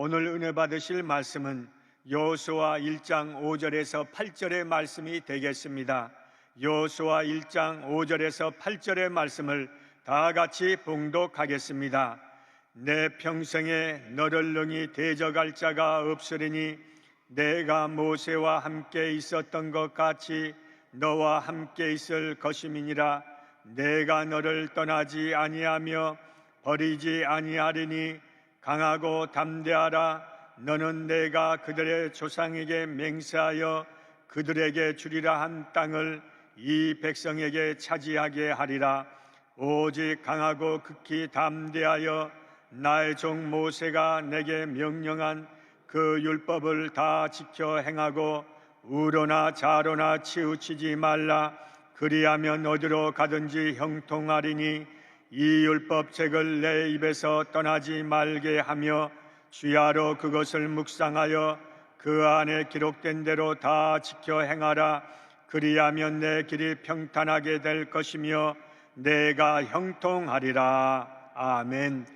오늘 은혜 받으실 말씀은 여호수아 1장 5절에서 8절의 말씀이 되겠습니다. 여호수아 1장 5절에서 8절의 말씀을 다 같이 봉독하겠습니다. 내 평생에 너를 능히 대적할 자가 없으리니 내가 모세와 함께 있었던 것 같이 너와 함께 있을 것임이니라. 내가 너를 떠나지 아니하며 버리지 아니하리니 강하고 담대하라. 너는 내가 그들의 조상에게 맹세하여 그들에게 주리라 한 땅을 이 백성에게 차지하게 하리라. 오직 강하고 극히 담대하여 나의 종 모세가 내게 명령한 그 율법을 다 지켜 행하고 우로나 좌로나 치우치지 말라. 그리하면 어디로 가든지 형통하리니 이 율법책을 내 입에서 떠나지 말게 하며 주야로 그것을 묵상하여 그 안에 기록된 대로 다 지켜 행하라. 그리하면 내 길이 평탄하게 될 것이며 내가 형통하리라. 아멘.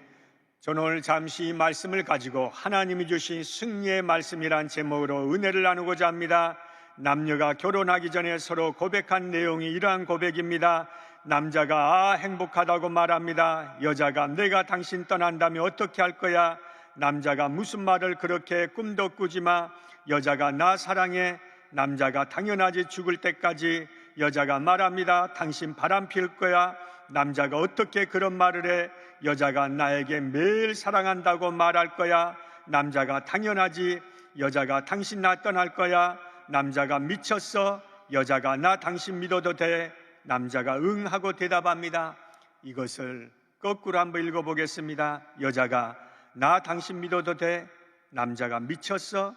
저는 오늘 잠시 이 말씀을 가지고 하나님이 주신 승리의 말씀이란 제목으로 은혜를 나누고자 합니다. 남녀가 결혼하기 전에 서로 고백한 내용이 이러한 고백입니다. 남자가 행복하다고 말합니다. 여자가 내가 당신 떠난다면 어떻게 할 거야? 남자가 무슨 말을 그렇게 꿈도 꾸지 마. 여자가 나 사랑해. 남자가 당연하지 죽을 때까지. 여자가 말합니다. 당신 바람 피울 거야. 남자가 어떻게 그런 말을 해? 여자가 나에게 매일 사랑한다고 말할 거야. 남자가 당연하지. 여자가 당신 나 떠날 거야. 남자가 미쳤어. 여자가 나 당신 믿어도 돼. 남자가 응 하고 대답합니다. 이것을 거꾸로 한번 읽어보겠습니다. 여자가 나 당신 믿어도 돼. 남자가 미쳤어.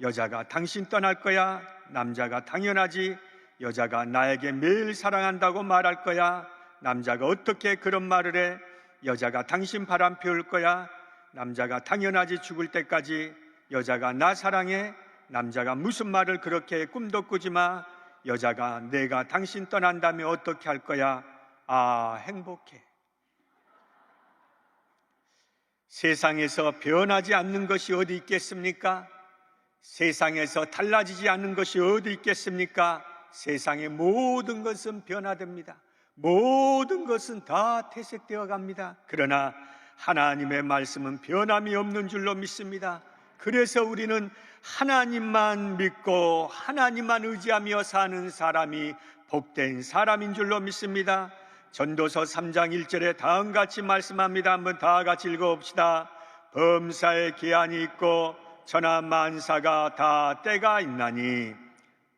여자가 당신 떠날 거야. 남자가 당연하지. 여자가 나에게 매일 사랑한다고 말할 거야. 남자가 어떻게 그런 말을 해? 여자가 당신 바람 피울 거야. 남자가 당연하지 죽을 때까지. 여자가 나 사랑해. 남자가 무슨 말을 그렇게 꿈도 꾸지 마. 여자가 내가 당신 떠난다면 어떻게 할 거야? 행복해. 세상에서 변하지 않는 것이 어디 있겠습니까? 세상에서 달라지지 않는 것이 어디 있겠습니까? 세상의 모든 것은 변화됩니다. 모든 것은 다 퇴색되어 갑니다. 그러나 하나님의 말씀은 변함이 없는 줄로 믿습니다. 그래서 우리는 하나님만 믿고 하나님만 의지하며 사는 사람이 복된 사람인 줄로 믿습니다. 전도서 3장 1절에 다음같이 말씀합니다. 한번 다 같이 읽어봅시다. 범사에 기한이 있고 천하 만사가 다 때가 있나니.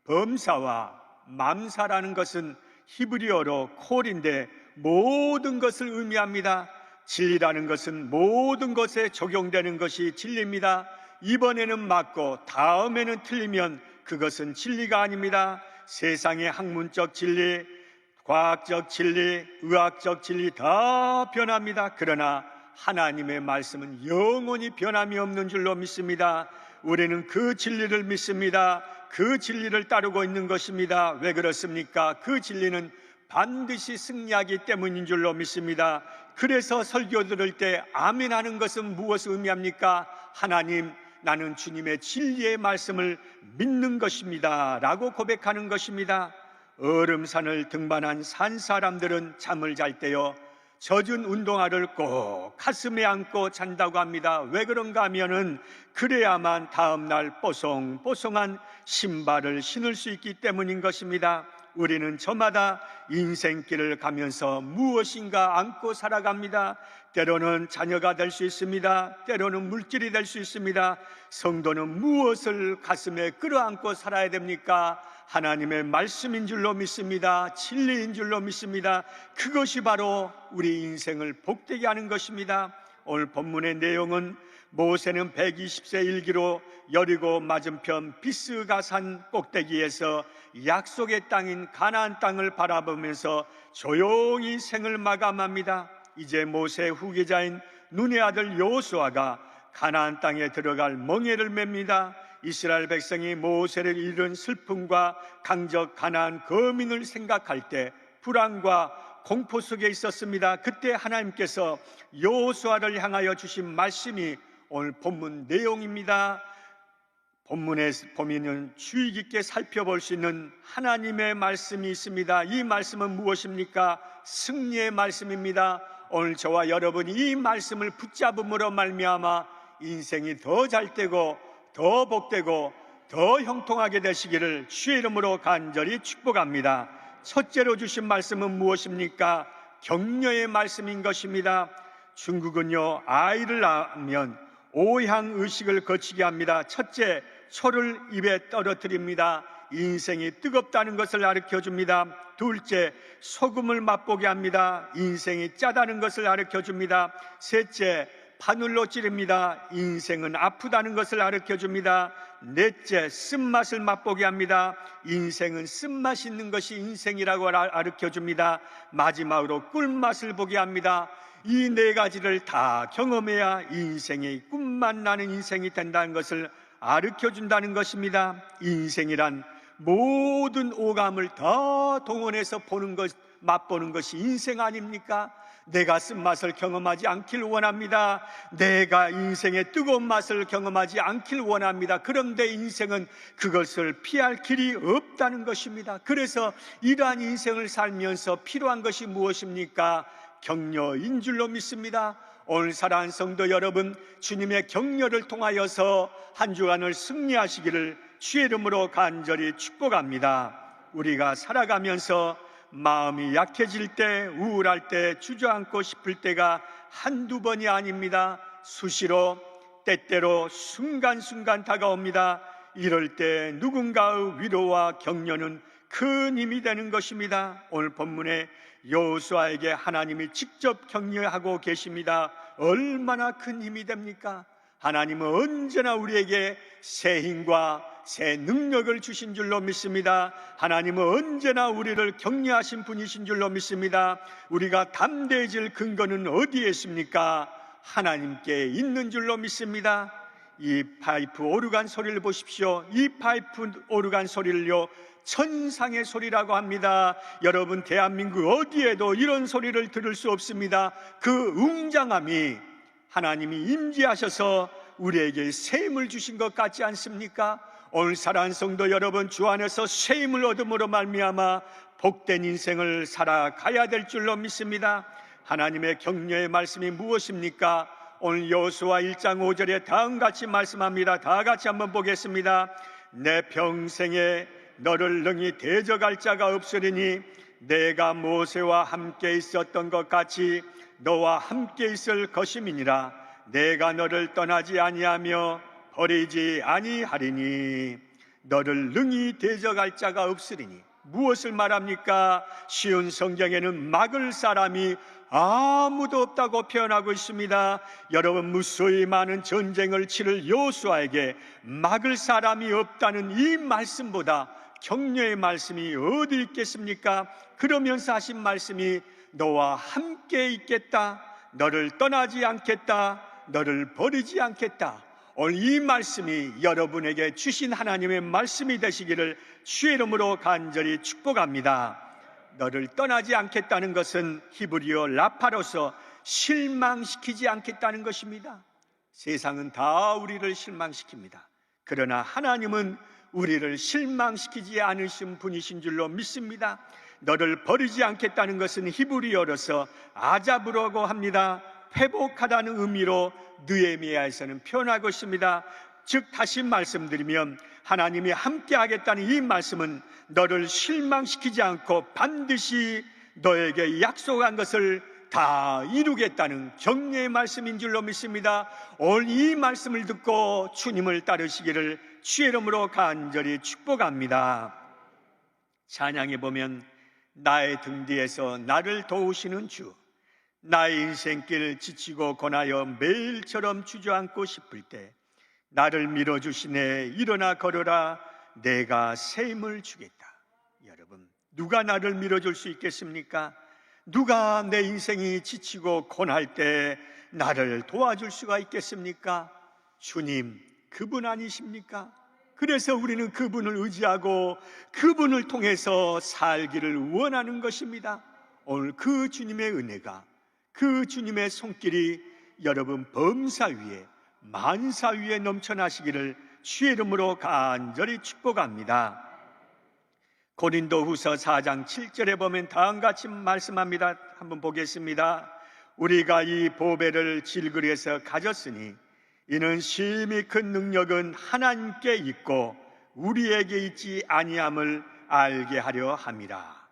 범사와 맘사라는 것은 히브리어로 콜인데 모든 것을 의미합니다. 진리라는 것은 모든 것에 적용되는 것이 진리입니다. 이번에는 맞고 다음에는 틀리면 그것은 진리가 아닙니다. 세상의 학문적 진리, 과학적 진리, 의학적 진리 다 변합니다. 그러나 하나님의 말씀은 영원히 변함이 없는 줄로 믿습니다. 우리는 그 진리를 믿습니다. 그 진리를 따르고 있는 것입니다. 왜 그렇습니까? 그 진리는 반드시 승리하기 때문인 줄로 믿습니다. 그래서 설교 들을 때 아멘 하는 것은 무엇을 의미합니까? 하나님, 나는 주님의 진리의 말씀을 믿는 것입니다 라고 고백하는 것입니다. 얼음산을 등반한 산 사람들은 잠을 잘 때요 젖은 운동화를 꼭 가슴에 안고 잔다고 합니다. 왜 그런가 하면은 그래야만 다음날 뽀송뽀송한 신발을 신을 수 있기 때문인 것입니다. 우리는 저마다 인생길을 가면서 무엇인가 안고 살아갑니다. 때로는 자녀가 될 수 있습니다. 때로는 물질이 될 수 있습니다. 성도는 무엇을 가슴에 끌어안고 살아야 됩니까? 하나님의 말씀인 줄로 믿습니다. 진리인 줄로 믿습니다. 그것이 바로 우리 인생을 복되게 하는 것입니다. 오늘 본문의 내용은 모세는 120세 일기로 여리고 맞은편 비스가 산 꼭대기에서 약속의 땅인 가나안 땅을 바라보면서 조용히 생을 마감합니다. 이제 모세의 후계자인 눈의 아들 여호수아가 가나안 땅에 들어갈 멍에를 맵니다. 이스라엘 백성이 모세를 잃은 슬픔과 강적 가나안 거민을 생각할 때 불안과 공포 속에 있었습니다. 그때 하나님께서 여호수아를 향하여 주신 말씀이 오늘 본문 내용입니다. 본문에 보면은 주의 깊게 살펴볼 수 있는 하나님의 말씀이 있습니다. 이 말씀은 무엇입니까? 승리의 말씀입니다. 오늘 저와 여러분이 이 말씀을 붙잡음으로 말미암아 인생이 더 잘되고 더 복되고 더 형통하게 되시기를 주의 이름으로 간절히 축복합니다. 첫째로 주신 말씀은 무엇입니까? 격려의 말씀인 것입니다. 중국은요, 아이를 낳으면 오향의식을 거치게 합니다. 첫째, 초를 입에 떨어뜨립니다. 인생이 뜨겁다는 것을 가르쳐줍니다. 둘째, 소금을 맛보게 합니다. 인생이 짜다는 것을 가르쳐줍니다. 셋째, 바늘로 찌릅니다. 인생은 아프다는 것을 가르쳐줍니다. 넷째, 쓴맛을 맛보게 합니다. 인생은 쓴맛 있는 것이 인생이라고 가르쳐줍니다. 마지막으로 꿀맛을 보게 합니다. 이 네 가지를 다 경험해야 인생의 꿈만 나는 인생이 된다는 것을 가르쳐준다는 것입니다. 인생이란 모든 오감을 다 동원해서 보는 것, 맛보는 것이 인생 아닙니까? 내가 쓴맛을 경험하지 않길 원합니다. 내가 인생의 뜨거운 맛을 경험하지 않길 원합니다. 그런데 인생은 그것을 피할 길이 없다는 것입니다. 그래서 이러한 인생을 살면서 필요한 것이 무엇입니까? 격려인 줄로 믿습니다. 오늘 사랑하는 성도 여러분, 주님의 격려를 통하여서 한 주간을 승리하시기를 주의 이름으로 간절히 축복합니다. 우리가 살아가면서 마음이 약해질 때, 우울할 때, 주저앉고 싶을 때가 한두 번이 아닙니다. 수시로, 때때로 순간순간 다가옵니다. 이럴 때 누군가의 위로와 격려는 큰 힘이 되는 것입니다. 오늘 본문에 여호수아에게 하나님이 직접 격려하고 계십니다. 얼마나 큰 힘이 됩니까? 하나님은 언제나 우리에게 새 힘과 새 능력을 주신 줄로 믿습니다. 하나님은 언제나 우리를 격려하신 분이신 줄로 믿습니다. 우리가 담대해질 근거는 어디에 있습니까? 하나님께 있는 줄로 믿습니다. 이 파이프 오르간 소리를 보십시오. 이 파이프 오르간 소리를요, 천상의 소리라고 합니다. 여러분, 대한민국 어디에도 이런 소리를 들을 수 없습니다. 그 웅장함이 하나님이 임재하셔서 우리에게 새 힘을 주신 것 같지 않습니까? 오늘 사랑하는 성도 여러분, 주 안에서 새 힘을 얻음으로 말미암아 복된 인생을 살아가야 될 줄로 믿습니다. 하나님의 격려의 말씀이 무엇입니까? 오늘 여호수아 1장 5절에 다음같이 말씀합니다. 다 같이 한번 보겠습니다. 내 평생에 너를 능히 대적할 자가 없으리니 내가 모세와 함께 있었던 것 같이 너와 함께 있을 것임이니라. 내가 너를 떠나지 아니하며 버리지 아니하리니 너를 능히 대적할 자가 없으리니. 무엇을 말합니까? 쉬운 성경에는 막을 사람이 아무도 없다고 표현하고 있습니다. 여러분, 무수히 많은 전쟁을 치를 여호수아에게 막을 사람이 없다는 이 말씀보다 격려의 말씀이 어디 있겠습니까? 그러면서 하신 말씀이 너와 함께 있겠다, 너를 떠나지 않겠다, 너를 버리지 않겠다. 오늘 이 말씀이 여러분에게 주신 하나님의 말씀이 되시기를 주의 이름으로 간절히 축복합니다. 너를 떠나지 않겠다는 것은 히브리어 라파로서 실망시키지 않겠다는 것입니다. 세상은 다 우리를 실망시킵니다. 그러나 하나님은 우리를 실망시키지 않으신 분이신 줄로 믿습니다. 너를 버리지 않겠다는 것은 히브리어로서 아자브라고 합니다. 회복하다는 의미로 느헤미야에서는 표현하고 있습니다. 즉, 다시 말씀드리면 하나님이 함께 하겠다는 이 말씀은 너를 실망시키지 않고 반드시 너에게 약속한 것을 다 이루겠다는 격려의 말씀인 줄로 믿습니다. 오늘 이 말씀을 듣고 주님을 따르시기를 주의 이름으로 간절히 축복합니다. 찬양에 보면 나의 등 뒤에서 나를 도우시는 주, 나의 인생길 지치고 고나여 매일처럼 주저앉고 싶을 때 나를 밀어주시네. 일어나 걸어라, 내가 새 힘을 주겠다. 여러분, 누가 나를 밀어줄 수 있겠습니까? 누가 내 인생이 지치고 고날 때 나를 도와줄 수가 있겠습니까? 주님, 그분 아니십니까? 그래서 우리는 그분을 의지하고 그분을 통해서 살기를 원하는 것입니다. 오늘 그 주님의 은혜가, 그 주님의 손길이 여러분 범사 위에 만사 위에 넘쳐나시기를 주의 이름으로 간절히 축복합니다. 고린도후서 4장 7절에 보면 다음과 같이 말씀합니다. 한번 보겠습니다. 우리가 이 보배를 질그리에서 가졌으니 이는 심히 큰 능력은 하나님께 있고 우리에게 있지 아니함을 알게 하려 함이라.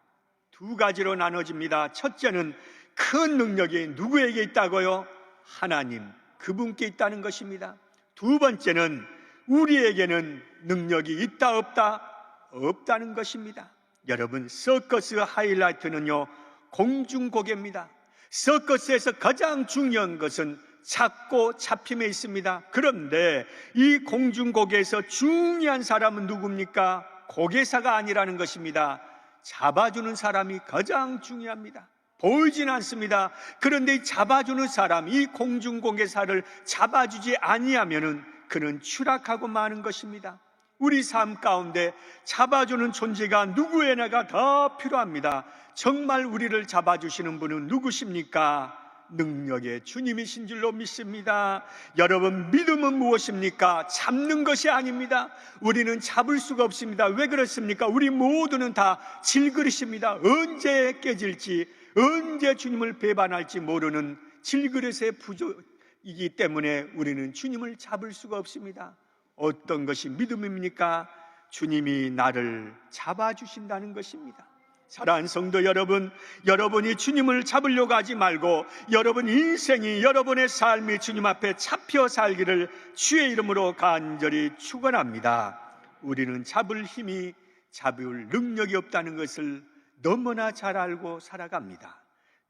두 가지로 나눠집니다. 첫째는 큰 능력이 누구에게 있다고요? 하나님, 그분께 있다는 것입니다. 두 번째는 우리에게는 능력이 있다 없다? 없다는 것입니다. 여러분, 서커스 하이라이트는요, 공중고개입니다. 서커스에서 가장 중요한 것은 잡고 잡힘에 있습니다. 그런데 이 공중고개에서 중요한 사람은 누굽니까? 고개사가 아니라는 것입니다. 잡아주는 사람이 가장 중요합니다. 보이진 않습니다. 그런데 이 잡아주는 사람, 이 공중고개사를 잡아주지 아니하면은 그는 추락하고 마는 것입니다. 우리 삶 가운데 잡아주는 존재가 누구에나가 더 필요합니다. 정말 우리를 잡아주시는 분은 누구십니까? 능력의 주님이신 줄로 믿습니다. 여러분, 믿음은 무엇입니까? 잡는 것이 아닙니다. 우리는 잡을 수가 없습니다. 왜 그렇습니까? 우리 모두는 다 질그릇입니다. 언제 깨질지, 언제 주님을 배반할지 모르는 질그릇의 부족이기 때문에 우리는 주님을 잡을 수가 없습니다. 어떤 것이 믿음입니까? 주님이 나를 잡아주신다는 것입니다. 사랑하는 성도 여러분, 여러분이 주님을 잡으려고 하지 말고 여러분 인생이, 여러분의 삶이 주님 앞에 잡혀 살기를 주의 이름으로 간절히 축원합니다. 우리는 잡을 힘이, 잡을 능력이 없다는 것을 너무나 잘 알고 살아갑니다.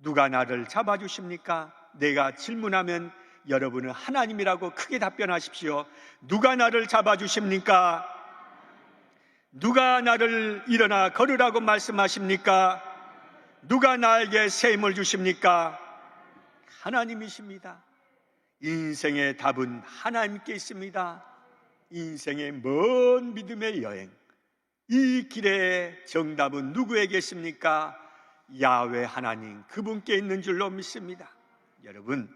누가 나를 잡아주십니까? 내가 질문하면 여러분은 하나님이라고 크게 답변하십시오. 누가 나를 잡아주십니까? 누가 나를 일어나 걸으라고 말씀하십니까? 누가 나에게 새 힘을 주십니까? 하나님이십니다. 인생의 답은 하나님께 있습니다. 인생의 먼 믿음의 여행, 이 길의 정답은 누구에게 있습니까? 야훼 하나님, 그분께 있는 줄로 믿습니다. 여러분,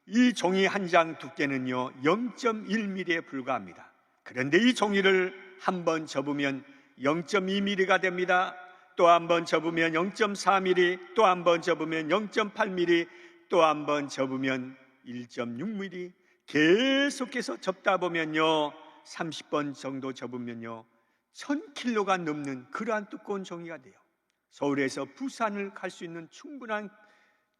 이 종이 한 장 두께는요 0.1mm에 불과합니다. 그런데 이 종이를 한 번 접으면 0.2mm가 됩니다. 또 한 번 접으면 0.4mm, 또 한 번 접으면 0.8mm, 또 한 번 접으면 1.6mm, 계속해서 접다 보면요 30번 정도 접으면요 1000kg가 넘는 그러한 두꺼운 종이가 돼요. 서울에서 부산을 갈 수 있는 충분한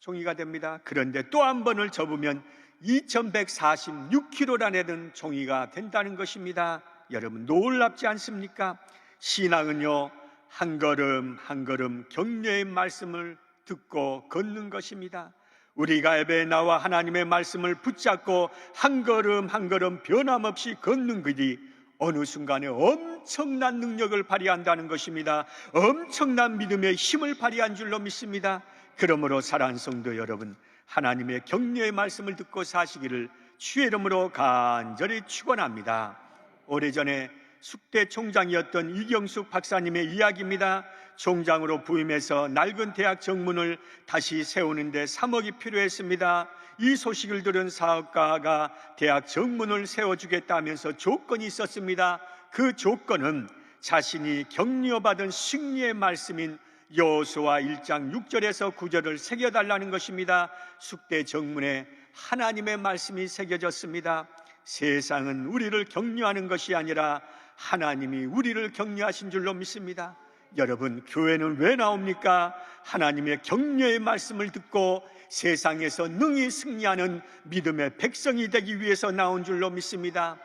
종이가 됩니다. 그런데 또 한 번을 접으면 2146kg라는 종이가 된다는 것입니다. 여러분, 놀랍지 않습니까? 신앙은요 한 걸음 한 걸음 격려의 말씀을 듣고 걷는 것입니다. 우리가 예배에 나와 하나님의 말씀을 붙잡고 한 걸음 한 걸음 변함없이 걷는 것이 어느 순간에 엄청난 능력을 발휘한다는 것입니다. 엄청난 믿음의 힘을 발휘한 줄로 믿습니다. 그러므로 사랑하는 성도 여러분, 하나님의 격려의 말씀을 듣고 사시기를 주의 이름으로 간절히 축원합니다. 오래전에 숙대 총장이었던 이경숙 박사님의 이야기입니다. 총장으로 부임해서 낡은 대학 정문을 다시 세우는데 3억이 필요했습니다. 이 소식을 들은 사업가가 대학 정문을 세워주겠다면서 조건이 있었습니다. 그 조건은 자신이 격려받은 승리의 말씀인 여호수아 1장 6절에서 9절을 새겨달라는 것입니다. 숙대 정문에 하나님의 말씀이 새겨졌습니다. 세상은 우리를 격려하는 것이 아니라 하나님이 우리를 격려하신 줄로 믿습니다. 여러분, 교회는 왜 나옵니까? 하나님의 격려의 말씀을 듣고 세상에서 능히 승리하는 믿음의 백성이 되기 위해서 나온 줄로 믿습니다.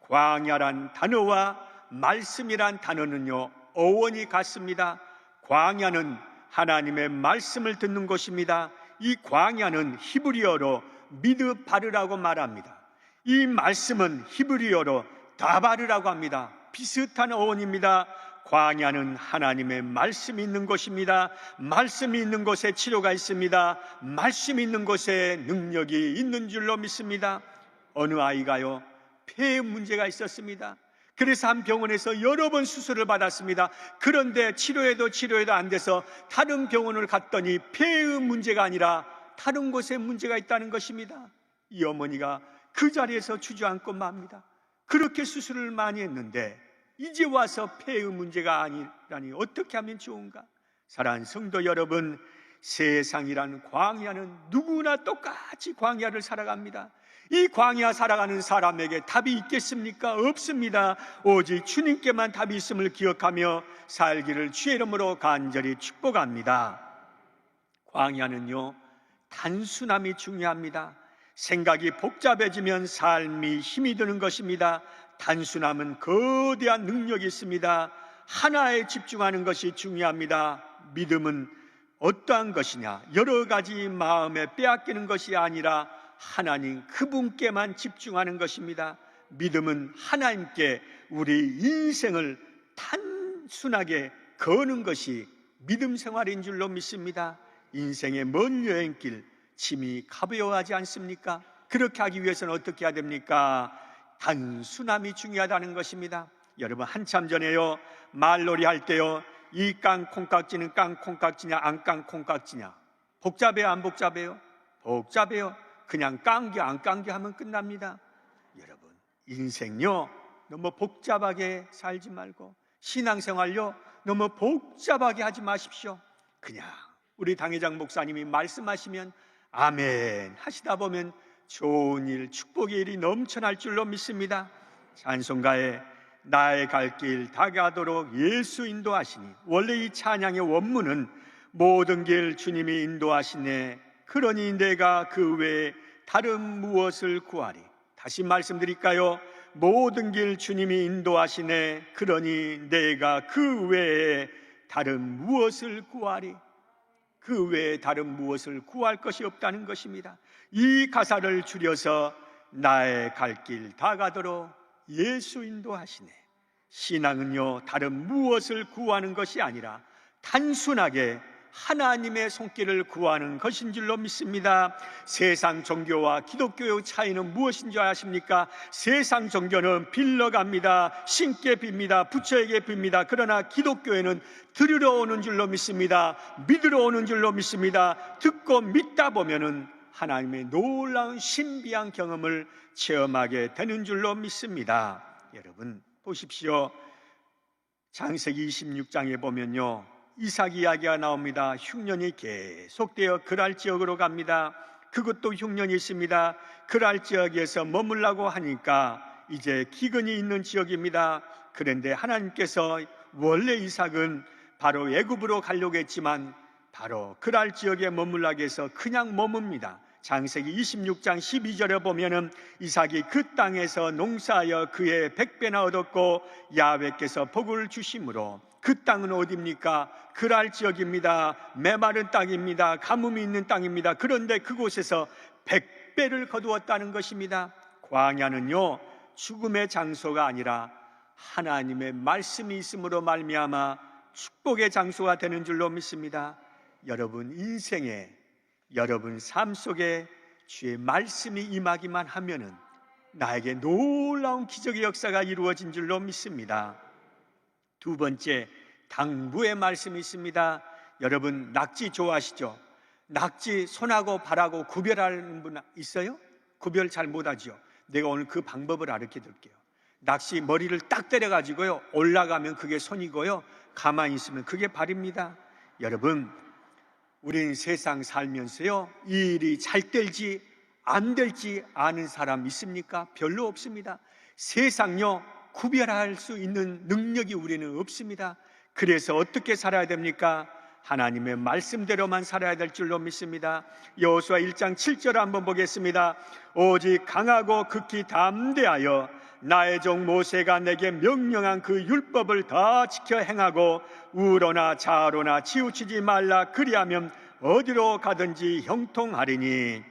광야란 단어와 말씀이란 단어는요 어원이 같습니다. 광야는 하나님의 말씀을 듣는 곳입니다. 이 광야는 히브리어로 미드바르라고 말합니다. 이 말씀은 히브리어로 다바르라고 합니다. 비슷한 어원입니다. 광야는 하나님의 말씀이 있는 곳입니다. 말씀이 있는 곳에 치료가 있습니다. 말씀이 있는 곳에 능력이 있는 줄로 믿습니다. 어느 아이가요 폐에 문제가 있었습니다. 그래서 한 병원에서 여러 번 수술을 받았습니다. 그런데 치료해도 안 돼서 다른 병원을 갔더니 폐의 문제가 아니라 다른 곳에 문제가 있다는 것입니다. 이 어머니가 그 자리에서 주저앉고 맙니다. 그렇게 수술을 많이 했는데 이제 와서 폐의 문제가 아니라니 어떻게 하면 좋은가? 사랑하는 성도 여러분, 세상이란 광야는 누구나 똑같이 광야를 살아갑니다. 이 광야 살아가는 사람에게 답이 있겠습니까? 없습니다. 오직 주님께만 답이 있음을 기억하며 살기를 주의 이름으로 간절히 축복합니다. 광야는요, 단순함이 중요합니다. 생각이 복잡해지면 삶이 힘이 드는 것입니다. 단순함은 거대한 능력이 있습니다. 하나에 집중하는 것이 중요합니다. 믿음은 어떠한 것이냐? 여러 가지 마음에 빼앗기는 것이 아니라 하나님 그분께만 집중하는 것입니다. 믿음은 하나님께 우리 인생을 단순하게 거는 것이 믿음 생활인 줄로 믿습니다. 인생의 먼 여행길 짐이 가벼워하지 않습니까? 그렇게 하기 위해서는 어떻게 해야 됩니까? 단순함이 중요하다는 것입니다. 여러분, 한참 전에요, 말놀이 할 때요, 이 깡콩깍지는 깡콩깍지냐 안 깡콩깍지냐, 복잡해요 안 복잡해요? 복잡해요. 그냥 깡기 안 깡기 하면 끝납니다. 여러분, 인생요 너무 복잡하게 살지 말고, 신앙생활요 너무 복잡하게 하지 마십시오. 그냥 우리 당회장 목사님이 말씀하시면 아멘 하시다 보면 좋은 일, 축복의 일이 넘쳐날 줄로 믿습니다. 찬송가에 나의 갈 길 다가도록 예수 인도하시니, 원래 이 찬양의 원문은 모든 길 주님이 인도하시네, 그러니 내가 그 외에 다른 무엇을 구하리. 다시 말씀드릴까요? 모든 길 주님이 인도하시네, 그러니 내가 그 외에 다른 무엇을 구하리. 그 외에 다른 무엇을 구할 것이 없다는 것입니다. 이 가사를 줄여서 나의 갈 길 다가도록 예수 인도하시네. 신앙은요 다른 무엇을 구하는 것이 아니라 단순하게 하나님의 손길을 구하는 것인 줄로 믿습니다. 세상 종교와 기독교의 차이는 무엇인 줄 아십니까? 세상 종교는 빌려갑니다. 신께 빕니다. 부처에게 빕니다. 그러나 기독교에는 들으러 오는 줄로 믿습니다. 믿으러 오는 줄로 믿습니다. 듣고 믿다 보면은 하나님의 놀라운 신비한 경험을 체험하게 되는 줄로 믿습니다. 여러분 보십시오. 창세기 26장에 보면요, 이삭 이야기가 나옵니다. 흉년이 계속되어 그랄 지역으로 갑니다. 그것도 흉년이 있습니다. 그랄 지역에서 머물라고 하니까 이제 기근이 있는 지역입니다. 그런데 하나님께서 원래 이삭은 바로 애굽으로 가려고 했지만 바로 그랄 지역에 머물라고 해서 그냥 머뭅니다. 창세기 26장 12절에 보면은 이삭이 그 땅에서 농사하여 그의 100배나 얻었고 야훼께서 복을 주심으로, 그 땅은 어디입니까? 그랄 지역입니다. 메마른 땅입니다. 가뭄이 있는 땅입니다. 그런데 그곳에서 100배를 거두었다는 것입니다. 광야는요 죽음의 장소가 아니라 하나님의 말씀이 있음으로 말미암아 축복의 장소가 되는 줄로 믿습니다. 여러분 인생에, 여러분 삶 속에 주의 말씀이 임하기만 하면은 나에게 놀라운 기적의 역사가 이루어진 줄로 믿습니다. 두 번째, 당부의 말씀이 있습니다. 여러분 낙지 좋아하시죠? 낙지 손하고 발하고 구별하는 분 있어요? 구별 잘 못하죠? 내가 오늘 그 방법을 가르쳐 드릴게요. 낚시 머리를 딱 때려가지고요 올라가면 그게 손이고요, 가만히 있으면 그게 발입니다. 여러분 우린 세상 살면서요 이 일이 잘 될지 안 될지 아는 사람 있습니까? 별로 없습니다. 세상요 구별할 수 있는 능력이 우리는 없습니다. 그래서 어떻게 살아야 됩니까? 하나님의 말씀대로만 살아야 될 줄로 믿습니다. 여호수아 1장 7절 한번 보겠습니다. 오직 강하고 극히 담대하여 나의 종 모세가 내게 명령한 그 율법을 다 지켜 행하고 우로나 좌로나 치우치지 말라. 그리하면 어디로 가든지 형통하리니.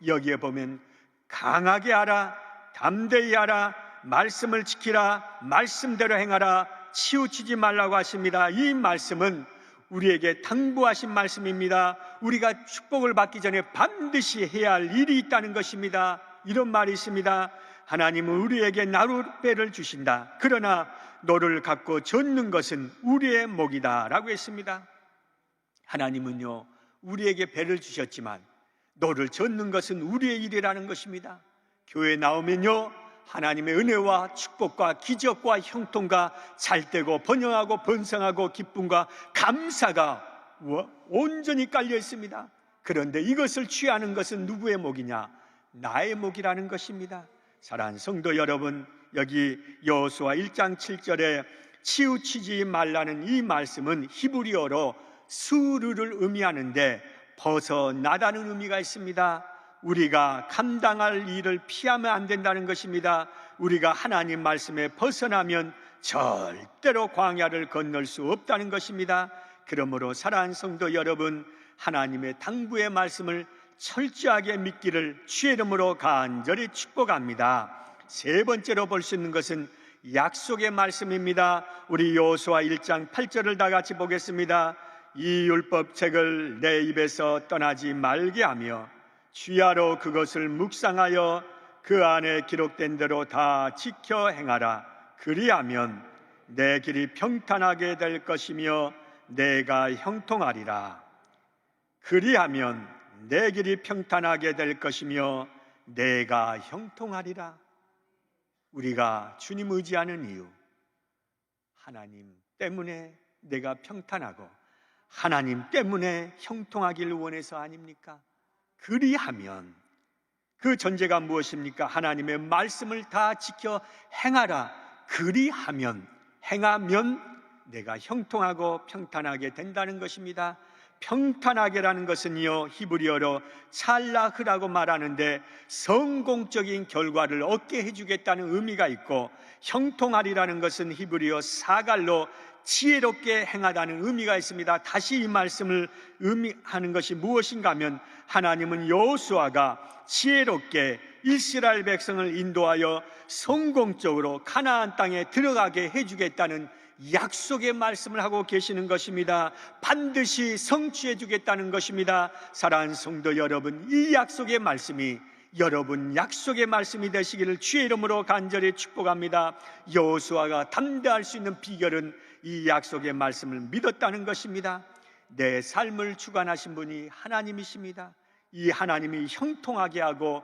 여기에 보면 강하게 하라, 담대히 하라, 말씀을 지키라, 말씀대로 행하라, 치우치지 말라고 하십니다. 이 말씀은 우리에게 당부하신 말씀입니다. 우리가 축복을 받기 전에 반드시 해야 할 일이 있다는 것입니다. 이런 말이 있습니다. 하나님은 우리에게 나룻배를 주신다. 그러나 너를 갖고 젓는 것은 우리의 몫이다 라고 했습니다. 하나님은요 우리에게 배를 주셨지만 너를 젓는 것은 우리의 일이라는 것입니다. 교회 나오면요, 하나님의 은혜와 축복과 기적과 형통과 잘되고 번영하고 번성하고 기쁨과 감사가 온전히 깔려 있습니다. 그런데 이것을 취하는 것은 누구의 목이냐? 나의 목이라는 것입니다. 사랑하는 성도 여러분, 여기 여호수아 1장 7절에 치우치지 말라는 이 말씀은 히브리어로 스르를 의미하는데 벗어나다는 의미가 있습니다. 우리가 감당할 일을 피하면 안 된다는 것입니다. 우리가 하나님 말씀에 벗어나면 절대로 광야를 건널 수 없다는 것입니다. 그러므로 사랑하는 성도 여러분, 하나님의 당부의 말씀을 철저하게 믿기를 주의 이름으로 간절히 축복합니다. 세 번째로 볼 수 있는 것은 약속의 말씀입니다. 우리 여호수아 1장 8절을 다 같이 보겠습니다. 이 율법책을 내 입에서 떠나지 말게 하며 주야로 그것을 묵상하여 그 안에 기록된 대로 다 지켜 행하라. 그리하면 내 길이 평탄하게 될 것이며 내가 형통하리라. 그리하면 내 길이 평탄하게 될 것이며 내가 형통하리라. 우리가 주님 의지하는 이유, 하나님 때문에 내가 평탄하고 하나님 때문에 형통하기를 원해서 아닙니까? 그리하면, 그 전제가 무엇입니까? 하나님의 말씀을 다 지켜 행하라. 그리하면, 행하면 내가 형통하고 평탄하게 된다는 것입니다. 평탄하게라는 것은요, 히브리어로 찰라흐라고 말하는데 성공적인 결과를 얻게 해주겠다는 의미가 있고, 형통하리라는 것은 히브리어 사갈로 지혜롭게 행하다는 의미가 있습니다. 다시 이 말씀을 의미하는 것이 무엇인가 하면, 하나님은 여호수아가 지혜롭게 이스라엘 백성을 인도하여 성공적으로 가나안 땅에 들어가게 해주겠다는 약속의 말씀을 하고 계시는 것입니다. 반드시 성취해 주겠다는 것입니다. 사랑하는 성도 여러분, 이 약속의 말씀이 여러분 약속의 말씀이 되시기를 주의 이름으로 간절히 축복합니다. 여호수아가 담대할 수 있는 비결은 이 약속의 말씀을 믿었다는 것입니다. 내 삶을 주관하신 분이 하나님이십니다. 이 하나님이 형통하게 하고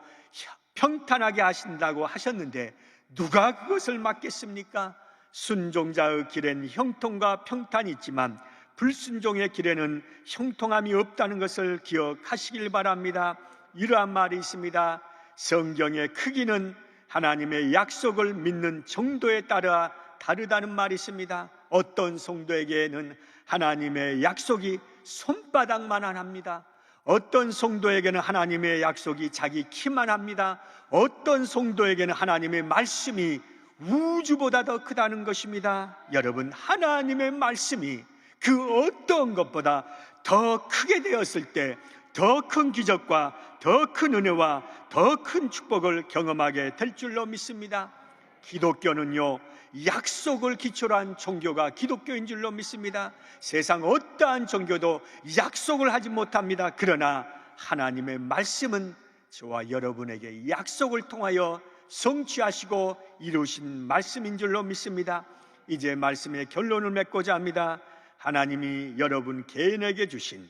평탄하게 하신다고 하셨는데 누가 그것을 막겠습니까? 순종자의 길엔 형통과 평탄이 있지만 불순종의 길에는 형통함이 없다는 것을 기억하시길 바랍니다. 이러한 말이 있습니다. 성경의 크기는 하나님의 약속을 믿는 정도에 따라 다르다는 말이 있습니다. 어떤 성도에게는 하나님의 약속이 손바닥만한 합니다. 어떤 성도에게는 하나님의 약속이 자기 키만 합니다. 어떤 성도에게는 하나님의 말씀이 우주보다 더 크다는 것입니다. 여러분, 하나님의 말씀이 그 어떤 것보다 더 크게 되었을 때 더 큰 기적과 더 큰 은혜와 더 큰 축복을 경험하게 될 줄로 믿습니다. 기독교는요, 약속을 기초로 한 종교가 기독교인 줄로 믿습니다. 세상 어떠한 종교도 약속을 하지 못합니다. 그러나 하나님의 말씀은 저와 여러분에게 약속을 통하여 성취하시고 이루신 말씀인 줄로 믿습니다. 이제 말씀의 결론을 맺고자 합니다. 하나님이 여러분 개인에게 주신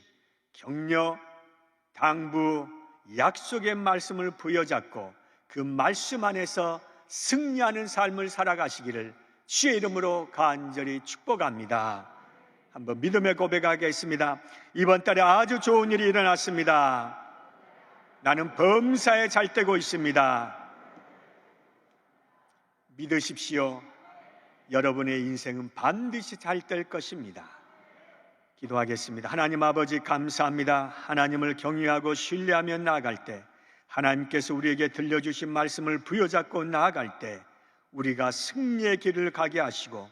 격려, 당부, 약속의 말씀을 부여잡고 그 말씀 안에서 승리하는 삶을 살아가시기를 주의 이름으로 간절히 축복합니다. 한번 믿음의 고백하겠습니다. 이번 달에 아주 좋은 일이 일어났습니다. 나는 범사에 잘 되고 있습니다. 믿으십시오. 여러분의 인생은 반드시 잘 될 것입니다. 기도하겠습니다. 하나님 아버지, 감사합니다. 하나님을 경외하고 신뢰하며 나아갈 때, 하나님께서 우리에게 들려주신 말씀을 부여잡고 나아갈 때 우리가 승리의 길을 가게 하시고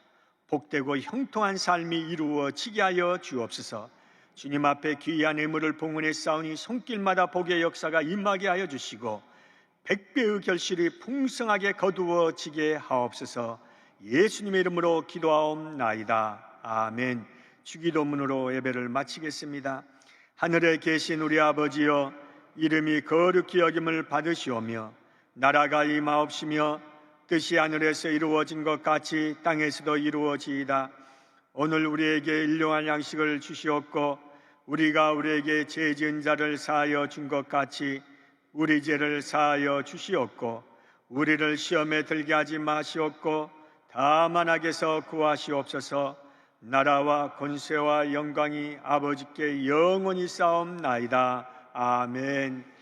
복되고 형통한 삶이 이루어지게 하여 주옵소서. 주님 앞에 귀한 예물을 봉헌해 싸우니 손길마다 복의 역사가 임하게 하여 주시고 100배의 결실이 풍성하게 거두어지게 하옵소서. 예수님의 이름으로 기도하옵나이다. 아멘. 주기도문으로 예배를 마치겠습니다. 하늘에 계신 우리 아버지여, 이름이 거룩히 여김을 받으시오며 나라가 임하옵시며 뜻이 하늘에서 이루어진 것 같이 땅에서도 이루어지이다. 오늘 우리에게 일용할 양식을 주시옵고 우리가 우리에게 죄 지은 자를 사하여 준 것 같이 우리 죄를 사하여 주시옵고 우리를 시험에 들게 하지 마시옵고 다만 악에서 구하시옵소서. 나라와 권세와 영광이 아버지께 영원히 쌓옵나이다. 아멘.